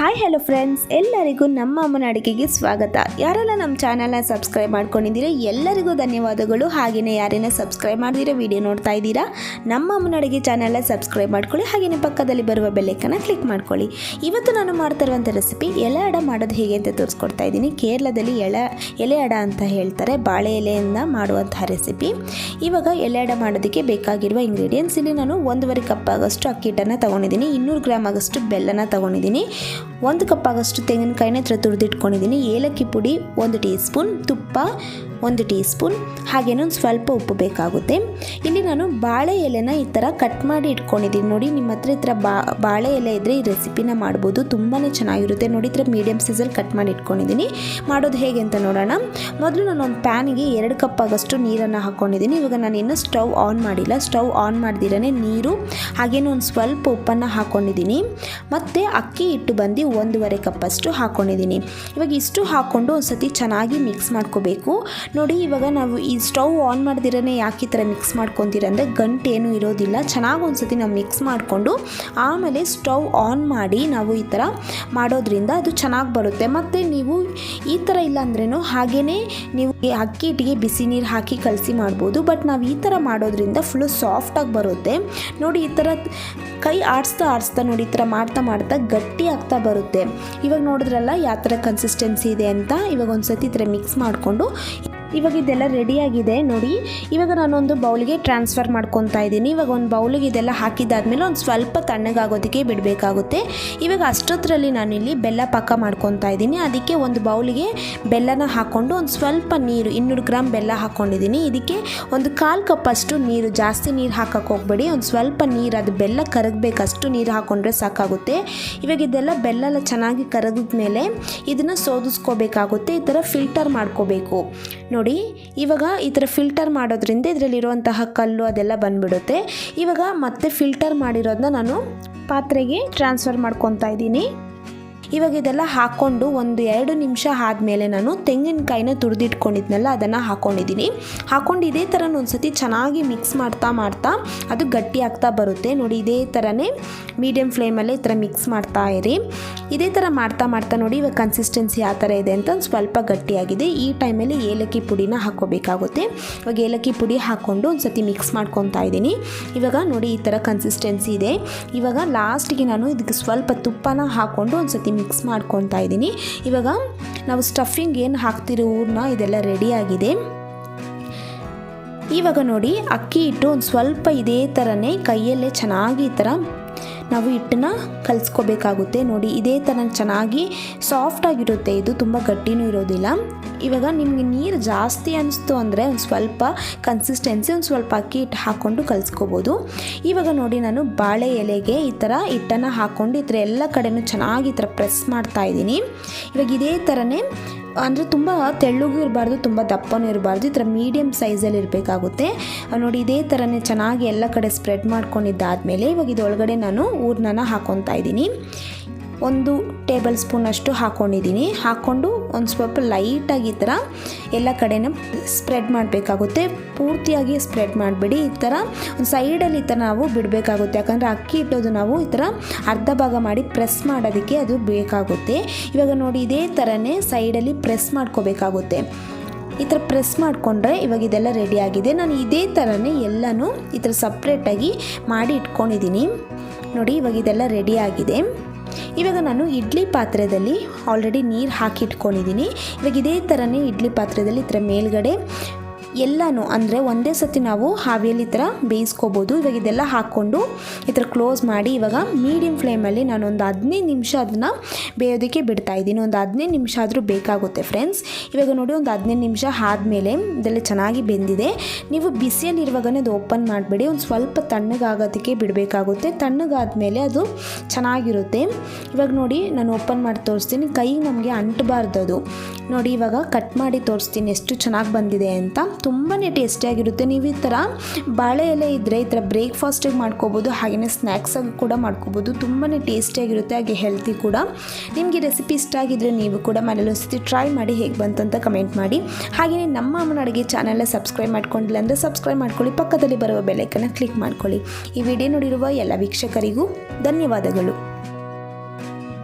Hi hello friends, ಎಲ್ಲರಿಗೂ ನಮ್ಮ ಅಮ್ಮನ ಅಡುಗೆಗೆ ಸ್ವಾಗತ. ಯಾರೆಲ್ಲ ನಮ್ಮ ಚಾನಲ್ನ ಸಬ್ಸ್ಕ್ರೈಬ್ ಮಾಡ್ಕೊಂಡಿದ್ದೀರಾ ಎಲ್ಲರಿಗೂ ಧನ್ಯವಾದಗಳು. ಹಾಗೆಯೇ ಯಾರೇನ ಸಬ್ಸ್ಕ್ರೈಬ್ ಮಾಡಿದಿರೋ ವಿಡಿಯೋ ನೋಡ್ತಾ ಇದ್ದೀರಾ, ನಮ್ಮ ಅಮ್ಮನ ಅಡುಗೆ ಚಾನಲ್ನ ಸಬ್ಸ್ಕ್ರೈಬ್ ಮಾಡ್ಕೊಳ್ಳಿ. ಹಾಗೆಯೇ ಪಕ್ಕದಲ್ಲಿ ಬರುವ ಬೆಲ್ಲೈಕನ್ನ ಕ್ಲಿಕ್ ಮಾಡ್ಕೊಳ್ಳಿ. ಇವತ್ತು ನಾನು ಮಾಡ್ತಾ ಇರುವಂಥ ರೆಸಿಪಿ ಎಲೆ ಅಡ ಮಾಡೋದು ಹೇಗೆ ಅಂತ ತೋರಿಸ್ಕೊಡ್ತಾ ಇದ್ದೀನಿ. ಕೇರಳದಲ್ಲಿ ಎಲೆ ಅಡ ಅಂತ ಹೇಳ್ತಾರೆ, ಬಾಳೆ ಎಲೆಯಿಂದ ಮಾಡುವಂತಹ ರೆಸಿಪಿ. ಇವಾಗ ಎಲೆ ಅಡ ಮಾಡೋದಕ್ಕೆ ಬೇಕಾಗಿರುವ ಇಂಗ್ರೀಡಿಯೆಂಟ್ಸ್ ಇಲ್ಲಿ ನಾನು 1.5 ಕಪ್ ಆಗೋಷ್ಟು ಅಕ್ಕಿ ಹಿಟ್ಟನ್ನು ತೊಗೊಂಡಿದ್ದೀನಿ, 200 ಗ್ರಾಮ್ ಆಗೋಷ್ಟು ಬೆಲ್ಲನ ತೊಗೊಂಡಿದ್ದೀನಿ, 1 ಕಪ್ ಆಗೋಷ್ಟು ತೆಂಗಿನಕಾಯಿನ ತುರಿದಿಟ್ಕೊಂಡಿದ್ದೀನಿ, ಏಲಕ್ಕಿ ಪುಡಿ 1 ಟೀ ಸ್ಪೂನ್, ತುಪ್ಪ 1 ಟೀ ಸ್ಪೂನ್, ಹಾಗೇನೋ ಒಂದು ಸ್ವಲ್ಪ ಉಪ್ಪು ಬೇಕಾಗುತ್ತೆ. ಇಲ್ಲಿ ನಾನು ಬಾಳೆ ಎಲೆನ ಈ ಥರ ಕಟ್ ಮಾಡಿ ಇಟ್ಕೊಂಡಿದ್ದೀನಿ. ನೋಡಿ, ನಿಮ್ಮ ಹತ್ರ ಈ ಥರ ಬಾಳೆ ಎಲೆ ಇದ್ದರೆ ಈ ರೆಸಿಪಿನ ಮಾಡ್ಬೋದು, ತುಂಬಾ ಚೆನ್ನಾಗಿರುತ್ತೆ. ನೋಡಿ, ಈ ಥರ ಮೀಡಿಯಮ್ ಸೈಜಲ್ಲಿ ಕಟ್ ಮಾಡಿ ಇಟ್ಕೊಂಡಿದ್ದೀನಿ. ಮಾಡೋದು ಹೇಗೆ ಅಂತ ನೋಡೋಣ. ಮೊದಲು ನಾನು ಒಂದು ಪ್ಯಾನಿಗೆ 2 ಕಪ್ ಆಗೋಷ್ಟು ನೀರನ್ನು ಹಾಕ್ಕೊಂಡಿದ್ದೀನಿ. ಇವಾಗ ನಾನು ಇನ್ನೂ ಸ್ಟವ್ ಆನ್ ಮಾಡಿಲ್ಲ. ಸ್ಟವ್ ಆನ್ ಮಾಡ್ದಿರೇ ನೀರು ಹಾಗೇನೋ ಒಂದು ಸ್ವಲ್ಪ ಉಪ್ಪನ್ನು ಹಾಕ್ಕೊಂಡಿದ್ದೀನಿ. ಮತ್ತು ಅಕ್ಕಿ ಹಿಟ್ಟು ಬಂದು 1.5 ಕಪ್ಪಷ್ಟು ಹಾಕ್ಕೊಂಡಿದ್ದೀನಿ. ಇವಾಗ ಇಷ್ಟು ಹಾಕ್ಕೊಂಡು ಒಂದು ಸತಿ ಚೆನ್ನಾಗಿ ಮಿಕ್ಸ್ ಮಾಡ್ಕೋಬೇಕು. ನೋಡಿ, ಇವಾಗ ನಾವು ಈ ಸ್ಟವ್ ಆನ್ ಮಾಡ್ದಿರೇ ಯಾಕೆ ಈ ಥರ ಮಿಕ್ಸ್ ಮಾಡ್ಕೊತೀರ ಅಂದರೆ ಗಂಟು ಏನೂ ಇರೋದಿಲ್ಲ. ಚೆನ್ನಾಗಿ ಒಂದು ಸತಿ ನಾವು ಮಿಕ್ಸ್ ಮಾಡಿಕೊಂಡು ಆಮೇಲೆ ಸ್ಟವ್ ಆನ್ ಮಾಡಿ ನಾವು ಈ ಥರ ಮಾಡೋದ್ರಿಂದ ಅದು ಚೆನ್ನಾಗಿ ಬರುತ್ತೆ. ಮತ್ತು ನೀವು ಈ ಥರ ಇಲ್ಲ ಅಂದ್ರೂ ಹಾಗೇ ನೀವು ಅಕ್ಕಿ ಹಿಟ್ಟಿಗೆ ಬಿಸಿ ನೀರು ಹಾಕಿ ಕಲಸಿ ಮಾಡ್ಬೋದು. ಬಟ್ ನಾವು ಈ ಥರ ಮಾಡೋದ್ರಿಂದ ಫುಲ್ಲು ಸಾಫ್ಟಾಗಿ ಬರುತ್ತೆ. ನೋಡಿ, ಈ ಥರ ಕೈ ಆಡಿಸ್ತಾ ನೋಡಿ, ಈ ಥರ ಮಾಡ್ತಾ ಗಟ್ಟಿ ಆಗ್ತಾ ಬರುತ್ತೆ. ಇವಾಗ ನೋಡಿದ್ರಲ್ಲ ಯಾವ ಥರ ಕನ್ಸಿಸ್ಟೆನ್ಸಿ ಇದೆ ಅಂತ. ಇವಾಗ ಒಂದು ಸತಿ ಈ ಥರ ಮಿಕ್ಸ್ ಮಾಡಿಕೊಂಡು ಇವಾಗ ಇದೆಲ್ಲ ರೆಡಿಯಾಗಿದೆ. ನೋಡಿ, ಇವಾಗ ನಾನೊಂದು ಬೌಲ್ಗೆ ಟ್ರಾನ್ಸ್ಫರ್ ಮಾಡ್ಕೊತಾ ಇದ್ದೀನಿ. ಇವಾಗ ಒಂದು ಬೌಲಿಗೆ ಇದೆಲ್ಲ ಹಾಕಿದ್ದಾದಮೇಲೆ ಒಂದು ಸ್ವಲ್ಪ ತಣ್ಣಗಾಗೋದಕ್ಕೆ ಬಿಡಬೇಕಾಗುತ್ತೆ. ಇವಾಗ ಅಷ್ಟೊತ್ತರಲ್ಲಿ ನಾನಿಲ್ಲಿ ಬೆಲ್ಲ ಪಾಕ ಮಾಡ್ಕೊತಾ ಇದ್ದೀನಿ. ಅದಕ್ಕೆ ಒಂದು ಬೌಲಿಗೆ ಬೆಲ್ಲನ ಹಾಕ್ಕೊಂಡು ಒಂದು ಸ್ವಲ್ಪ ನೀರು 200 ಗ್ರಾಮ್ ಬೆಲ್ಲ ಹಾಕ್ಕೊಂಡಿದ್ದೀನಿ. ಇದಕ್ಕೆ ಒಂದು 1/4 ಕಪ್ಪಷ್ಟು ನೀರು, ಜಾಸ್ತಿ ನೀರು ಹಾಕಕ್ಕೆ ಹೋಗಬೇಡಿ, ಒಂದು ಸ್ವಲ್ಪ ನೀರು, ಅದು ಬೆಲ್ಲ ಕರಗಬೇಕಷ್ಟು ನೀರು ಹಾಕ್ಕೊಂಡ್ರೆ ಸಾಕಾಗುತ್ತೆ. ಇವಾಗ ಇದೆಲ್ಲ ಬೆಲ್ಲ ಎಲ್ಲ ಚೆನ್ನಾಗಿ ಕರಗಿದ ಮೇಲೆ ಇದನ್ನು ಸೋದಿಸ್ಕೋಬೇಕಾಗುತ್ತೆ. ಈ ಥರ ಫಿಲ್ಟರ್ ಮಾಡ್ಕೋಬೇಕು. ನೋಡಿ, ಇವಾಗ ಈ ಥರ ಫಿಲ್ಟರ್ ಮಾಡೋದ್ರಿಂದ ಇದರಲ್ಲಿರುವಂತಹ ಕಲ್ಲು ಅದೆಲ್ಲ ಬಂದುಬಿಡುತ್ತೆ. ಇವಾಗ ಮತ್ತೆ ಫಿಲ್ಟರ್ ಮಾಡಿರೋದನ್ನ ನಾನು ಪಾತ್ರೆಗೆ ಟ್ರಾನ್ಸ್ಫರ್ ಮಾಡ್ಕೊತಾ ಇದ್ದೀನಿ. ಇವಾಗ ಇದೆಲ್ಲ ಹಾಕ್ಕೊಂಡು 1-2 ನಿಮಿಷ ಆದಮೇಲೆ ನಾನು ತೆಂಗಿನಕಾಯಿನ ತುರಿದಿಟ್ಕೊಂಡಿದ್ನಲ್ಲ ಅದನ್ನು ಹಾಕ್ಕೊಂಡಿದ್ದೀನಿ. ಹಾಕ್ಕೊಂಡು ಇದೇ ಥರ ಒಂದು ಸತಿ ಚೆನ್ನಾಗಿ ಮಿಕ್ಸ್ ಮಾಡ್ತಾ ಅದು ಗಟ್ಟಿ ಆಗ್ತಾ ಬರುತ್ತೆ. ನೋಡಿ, ಇದೇ ಥರನೇ ಮೀಡಿಯಮ್ ಫ್ಲೇಮಲ್ಲಿ ಈ ಥರ ಮಿಕ್ಸ್ ಮಾಡ್ತಾ ಇರಿ. ಇದೇ ಥರ ಮಾಡ್ತಾ ನೋಡಿ, ಇವಾಗ ಕನ್ಸಿಸ್ಟೆನ್ಸಿ ಯಾವ ಥರ ಇದೆ ಅಂತ ಒಂದು ಸ್ವಲ್ಪ ಗಟ್ಟಿಯಾಗಿದೆ. ಈ ಟೈಮಲ್ಲಿ ಏಲಕ್ಕಿ ಪುಡಿನ ಹಾಕ್ಕೋಬೇಕಾಗುತ್ತೆ. ಇವಾಗ ಏಲಕ್ಕಿ ಪುಡಿ ಹಾಕ್ಕೊಂಡು ಒಂದು ಸತಿ ಮಿಕ್ಸ್ ಮಾಡ್ಕೊತಾ ಇದ್ದೀನಿ. ಇವಾಗ ನೋಡಿ, ಈ ಥರ ಕನ್ಸಿಸ್ಟೆನ್ಸಿ ಇದೆ. ಇವಾಗ ಲಾಸ್ಟಿಗೆ ನಾನು ಇದಕ್ಕೆ ಸ್ವಲ್ಪ ತುಪ್ಪನ ಹಾಕ್ಕೊಂಡು ಒಂದು ಸತಿ ಮಿಕ್ಸ್ ಮಾಡ್ಕೊತಾ ಇದ್ದೀನಿ. ಇವಾಗ ನಾವು ಸ್ಟಫಿಂಗ್ ಏನು ಹಾಕ್ತಿರೋ ಊರನ್ನ ಇದೆಲ್ಲ ರೆಡಿಯಾಗಿದೆ. ಇವಾಗ ನೋಡಿ, ಅಕ್ಕಿ ಹಿಟ್ಟು ಒಂದು ಸ್ವಲ್ಪ ಇದೇ ಥರನೇ ಕೈಯಲ್ಲೇ ಚೆನ್ನಾಗಿ ಈ ಥರ ನಾವು ಹಿಟ್ಟನ್ನ ಕಲಿಸ್ಕೋಬೇಕಾಗುತ್ತೆ. ನೋಡಿ, ಇದೇ ಥರ ಚೆನ್ನಾಗಿ ಸಾಫ್ಟಾಗಿರುತ್ತೆ. ಇದು ತುಂಬ ಗಟ್ಟಿನೂ ಇರೋದಿಲ್ಲ. ಇವಾಗ ನಿಮಗೆ ನೀರು ಜಾಸ್ತಿ ಅನಿಸ್ತು ಅಂದರೆ ಒಂದು ಸ್ವಲ್ಪ ಕನ್ಸಿಸ್ಟೆನ್ಸಿ ಒಂದು ಸ್ವಲ್ಪ ಅಕ್ಕಿ ಹಿಟ್ಟು ಹಾಕ್ಕೊಂಡು ಕಲಿಸ್ಕೋಬೋದು. ಇವಾಗ ನೋಡಿ, ನಾನು ಬಾಳೆ ಎಲೆಗೆ ಈ ಥರ ಹಿಟ್ಟನ್ನು ಹಾಕ್ಕೊಂಡು ಈ ಥರ ಎಲ್ಲ ಕಡೆನೂ ಚೆನ್ನಾಗಿ ಈ ಥರ ಪ್ರೆಸ್ ಮಾಡ್ತಾ ಇದ್ದೀನಿ. ಇವಾಗ ಇದೇ ಥರನೇ ಅಂದರೆ ತುಂಬ ತೆಳ್ಳಗೂ ಇರಬಾರ್ದು, ತುಂಬ ದಪ್ಪನೂ ಇರಬಾರ್ದು, ಈ ಥರ ಮೀಡಿಯಮ್ ಸೈಜಲ್ಲಿ ಇರಬೇಕಾಗುತ್ತೆ. ನೋಡಿ, ಇದೇ ಥರನೇ ಚೆನ್ನಾಗಿ ಎಲ್ಲ ಕಡೆ ಸ್ಪ್ರೆಡ್ ಮಾಡ್ಕೊಂಡಿದ್ದಾದಮೇಲೆ ಇವಾಗ ಇದರೊಳಗಡೆ ನಾನು ಹೂರ್ಣನ ಹಾಕ್ಕೊತಾ ಇದ್ದೀನಿ. 1 ಟೇಬಲ್ ಸ್ಪೂನಷ್ಟು ಹಾಕ್ಕೊಂಡಿದ್ದೀನಿ. ಹಾಕ್ಕೊಂಡು ಒಂದು ಸ್ವಲ್ಪ ಲೈಟಾಗಿ ಈ ಥರ ಎಲ್ಲ ಕಡೆನೂ ಸ್ಪ್ರೆಡ್ ಮಾಡಬೇಕಾಗುತ್ತೆ. ಪೂರ್ತಿಯಾಗಿ ಸ್ಪ್ರೆಡ್ ಮಾಡಬೇಡಿ, ಈ ಥರ ಒಂದು ಸೈಡಲ್ಲಿ ಈ ಥರ ನಾವು ಬಿಡಬೇಕಾಗುತ್ತೆ. ಯಾಕಂದರೆ ಅಕ್ಕಿ ಹಿಟ್ಟೋದು ನಾವು ಈ ಥರ ಅರ್ಧ ಭಾಗ ಮಾಡಿ ಪ್ರೆಸ್ ಮಾಡೋದಕ್ಕೆ ಅದು ಬೇಕಾಗುತ್ತೆ. ಇವಾಗ ನೋಡಿ, ಇದೇ ಥರನೇ ಸೈಡಲ್ಲಿ ಪ್ರೆಸ್ ಮಾಡ್ಕೋಬೇಕಾಗುತ್ತೆ. ಈ ಥರ ಪ್ರೆಸ್ ಮಾಡಿಕೊಂಡ್ರೆ ಇವಾಗ ಇದೆಲ್ಲ ರೆಡಿಯಾಗಿದೆ. ನಾನು ಇದೇ ಥರನೇ ಎಲ್ಲನೂ ಈ ಥರ ಸಪ್ರೇಟಾಗಿ ಮಾಡಿ ಇಟ್ಕೊಂಡಿದ್ದೀನಿ. ನೋಡಿ, ಇವಾಗ ಇದೆಲ್ಲ ರೆಡಿಯಾಗಿದೆ. ಇವಾಗ ನಾನು ಇಡ್ಲಿ ಪಾತ್ರೆಯಲ್ಲಿ ಆಲ್ರೆಡಿ ನೀರು ಹಾಕಿ ಇಟ್ಕೊಂಡಿದ್ದೀನಿ. ಇವಾಗ ಇದೇ ಥರನೇ ಇಡ್ಲಿ ಪಾತ್ರೆಯಲ್ಲಿ ಈ ಥರ ಮೇಲ್ಗಡೆ ಎಲ್ಲನೂ ಅಂದರೆ ಒಂದೇ ಸತಿ ನಾವು ಹಾವಿಯಲ್ಲಿ ಈ ಥರ ಬೇಯಿಸ್ಕೋಬೋದು. ಇವಾಗ ಇದೆಲ್ಲ ಹಾಕ್ಕೊಂಡು ಈ ಥರ ಕ್ಲೋಸ್ ಮಾಡಿ ಇವಾಗ ಮೀಡಿಯಮ್ ಫ್ಲೇಮಲ್ಲಿ ನಾನು ಒಂದು 15 ನಿಮಿಷ ಅದನ್ನು ಬೇಯೋದಕ್ಕೆ ಬಿಡ್ತಾಯಿದ್ದೀನಿ. ಒಂದು 15 ನಿಮಿಷ ಆದರೂ ಬೇಕಾಗುತ್ತೆ ಫ್ರೆಂಡ್ಸ್. ಇವಾಗ ನೋಡಿ, ಒಂದು 15 ನಿಮಿಷ ಆದಮೇಲೆ ಇದೆಲ್ಲ ಚೆನ್ನಾಗಿ ಬೆಂದಿದೆ. ನೀವು ಬಿಸಿಯಲ್ಲಿರುವಾಗನೇ ಅದು ಓಪನ್ ಮಾಡಬೇಡಿ, ಒಂದು ಸ್ವಲ್ಪ ತಣ್ಣಗಾಗೋದಕ್ಕೆ ಬಿಡಬೇಕಾಗುತ್ತೆ. ತಣ್ಣಗಾದ್ಮೇಲೆ ಅದು ಚೆನ್ನಾಗಿರುತ್ತೆ. ಇವಾಗ ನೋಡಿ, ನಾನು ಓಪನ್ ಮಾಡಿ ತೋರಿಸ್ತೀನಿ. ಕೈಗೆ ನಮಗೆ ಅಂಟಬಾರ್ದು ಅದು. ನೋಡಿ, ಇವಾಗ ಕಟ್ ಮಾಡಿ ತೋರಿಸ್ತೀನಿ ಎಷ್ಟು ಚೆನ್ನಾಗಿ ಬಂದಿದೆ ಅಂತ. ತುಂಬಾ ಟೇಸ್ಟಿಯಾಗಿರುತ್ತೆ. ನೀವು ಈ ಥರ ಬಾಳೆ ಎಲೆ ಇದ್ದರೆ ಈ ಥರ ಬ್ರೇಕ್ಫಾಸ್ಟಿಗೆ ಮಾಡ್ಕೋಬೋದು, ಹಾಗೆಯೇ ಸ್ನ್ಯಾಕ್ಸಾಗಿ ಕೂಡ ಮಾಡ್ಕೋಬೋದು. ತುಂಬಾ ಟೇಸ್ಟಿಯಾಗಿರುತ್ತೆ, ಹಾಗೆ ಹೆಲ್ತಿ ಕೂಡ. ನಿಮಗೆ ರೆಸಿಪಿ ಇಷ್ಟ ಆಗಿದ್ದರೆ ನೀವು ಕೂಡ ಮನೇಲಿ ಒಂದ್ಸತಿ ಟ್ರೈ ಮಾಡಿ ಹೇಗೆ ಬಂತಂತ ಕಮೆಂಟ್ ಮಾಡಿ. ಹಾಗೆಯೇ ನಮ್ಮ ಅಮ್ಮನ ಅಡುಗೆ ಚಾನಲ್ನ ಸಬ್ಸ್ಕ್ರೈಬ್ ಮಾಡ್ಕೊಂಡಿಲ್ಲ ಅಂದರೆ ಸಬ್ಸ್ಕ್ರೈಬ್ ಮಾಡ್ಕೊಳ್ಳಿ, ಪಕ್ಕದಲ್ಲಿ ಬರುವ ಬೆಲ್ಲೈಕನ್ನ ಕ್ಲಿಕ್ ಮಾಡ್ಕೊಳ್ಳಿ. ಈ ವಿಡಿಯೋ ನೋಡಿರುವ ಎಲ್ಲ ವೀಕ್ಷಕರಿಗೂ ಧನ್ಯವಾದಗಳು.